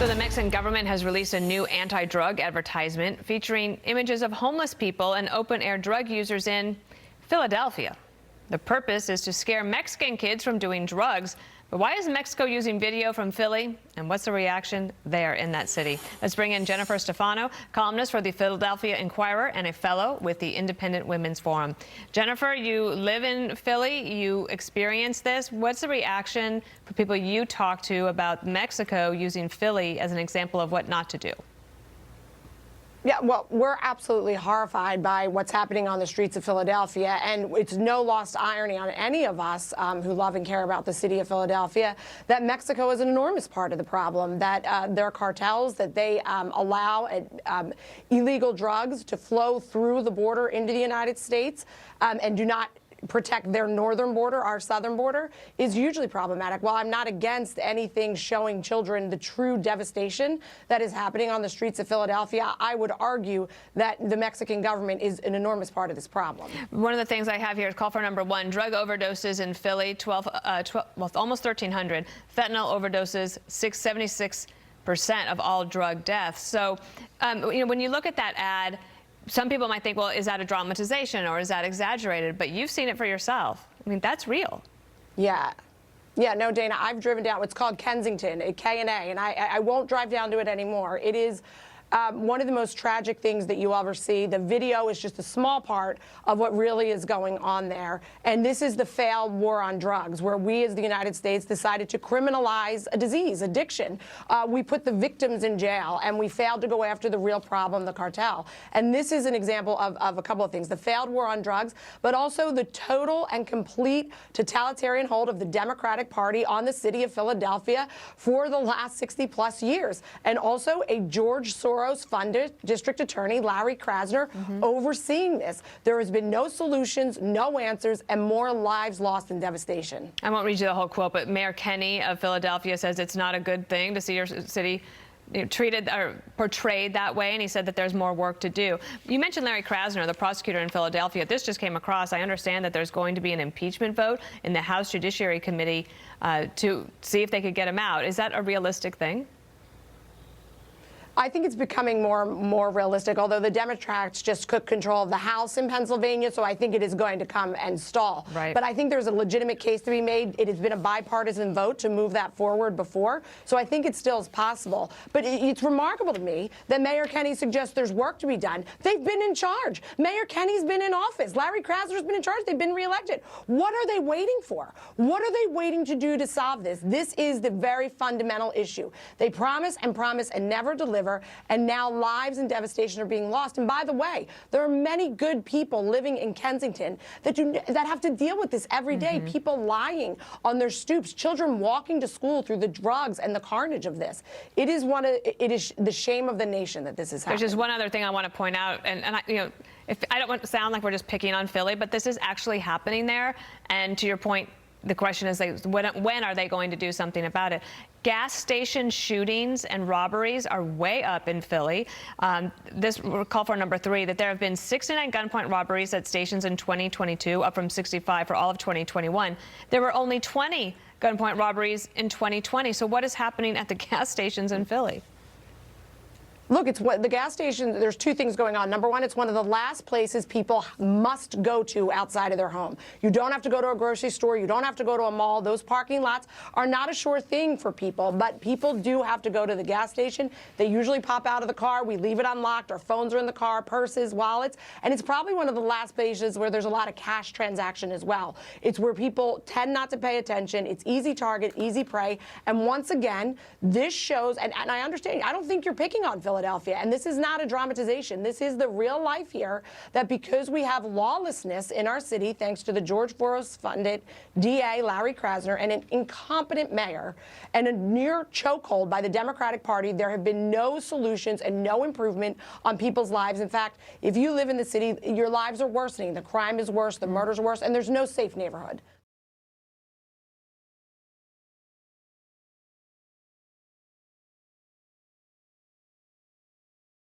So the Mexican government has released a new anti-drug advertisement featuring images of homeless people and open-air drug users in Philadelphia. The purpose is to scare Mexican kids from doing drugs. But why is Mexico using video from Philly? And what's the reaction there in that city? Let's bring in Jennifer Stefano, columnist for the Philadelphia Inquirer and a fellow with the Independent Women's Forum. Jennifer, you live in Philly. You experienced this. What's the reaction for people you talk to about Mexico using Philly as an example of what not to do? Yeah, well, we're absolutely horrified by what's happening on the streets of Philadelphia, and it's no lost irony on any of us who love and care about the city of Philadelphia that Mexico is an enormous part of the problem, that there are cartels, that they allow illegal drugs to flow through the border into the United States and do not protect their northern border. Our southern border is hugely problematic. While I'm not against anything showing children the true devastation that is happening on the streets of Philadelphia, I would argue that the Mexican government is an enormous part of this problem. One of the things I have here is call for number one, drug overdoses in Philly, almost 1,300. Fentanyl overdoses, 76% of all drug deaths. So, when you look at that ad, some people might think, well, is that a dramatization or is that exaggerated? But you've seen it for yourself. I mean, that's real. Yeah. Yeah, no, Dana, I've driven down. It's called Kensington, K&A, and I won't drive down to it anymore. It is one of the most tragic things that you ever see. The video is just a small part of what really is going on there. And this is the failed war on drugs, where we as the United States decided to criminalize a disease, addiction. We put the victims in jail, and we failed to go after the real problem, the cartel. And this is an example of a couple of things: the failed war on drugs, but also the total and complete totalitarian hold of the Democratic Party on the city of Philadelphia for the last 60-plus years. And also a George Soros-funded district attorney, Larry Krasner, overseeing this. There has been no solutions, no answers, and more lives lost in devastation. I won't read you the whole quote, but Mayor Kenny of Philadelphia says it's not a good thing to see your city treated or portrayed that way, and he said that there's more work to do. You mentioned Larry Krasner, the prosecutor in Philadelphia. This just came across. I understand that there's going to be an impeachment vote in the House Judiciary Committee to see if they could get him out. Is that a realistic thing? I think it's becoming more realistic, although the Democrats just took control of the House in Pennsylvania, so I think it is going to come and stall. Right. But I think there's a legitimate case to be made. It has been a bipartisan vote to move that forward before, so I think it still is possible. But it's remarkable to me that Mayor Kenny suggests there's work to be done. They've been in charge. Mayor Kenny's been in office. Larry Krasner's been in charge. They've been reelected. What are they waiting for? What are they waiting to do to solve this? This is the very fundamental issue. They promise and never deliver. And now lives and devastation are being lost. And by the way, there are many good people living in Kensington that have to deal with this every day. People lying on their stoops, children walking to school through the drugs and the carnage of this. It is the shame of the nation that this is happening. There's just one other thing I want to point out, and if I don't want to sound like we're just picking on Philly, but this is actually happening there. And to your point, the question is, when are they going to do something about it? Gas station shootings and robberies are way up in Philly. This will call for number three, that there have been 69 gunpoint robberies at stations in 2022, up from 65 for all of 2021. There were only 20 gunpoint robberies in 2020. So what is happening at the gas stations in Philly? Look, it's what the gas station, there's two things going on. Number one, it's one of the last places people must go to outside of their home. You don't have to go to a grocery store. You don't have to go to a mall. Those parking lots are not a sure thing for people, but people do have to go to the gas station. They usually pop out of the car. We leave it unlocked. Our phones are in the car, purses, wallets, and it's probably one of the last places where there's a lot of cash transaction as well. It's where people tend not to pay attention. It's easy target, easy prey, and once again, this shows, and I understand, I don't think you're picking on Philadelphia. And this is not a dramatization. This is the real life here, that because we have lawlessness in our city, thanks to the George Soros-funded DA, Larry Krasner, and an incompetent mayor, and a near chokehold by the Democratic Party, there have been no solutions and no improvement on people's lives. In fact, if you live in the city, your lives are worsening. The crime is worse, the murders are worse, and there's no safe neighborhood.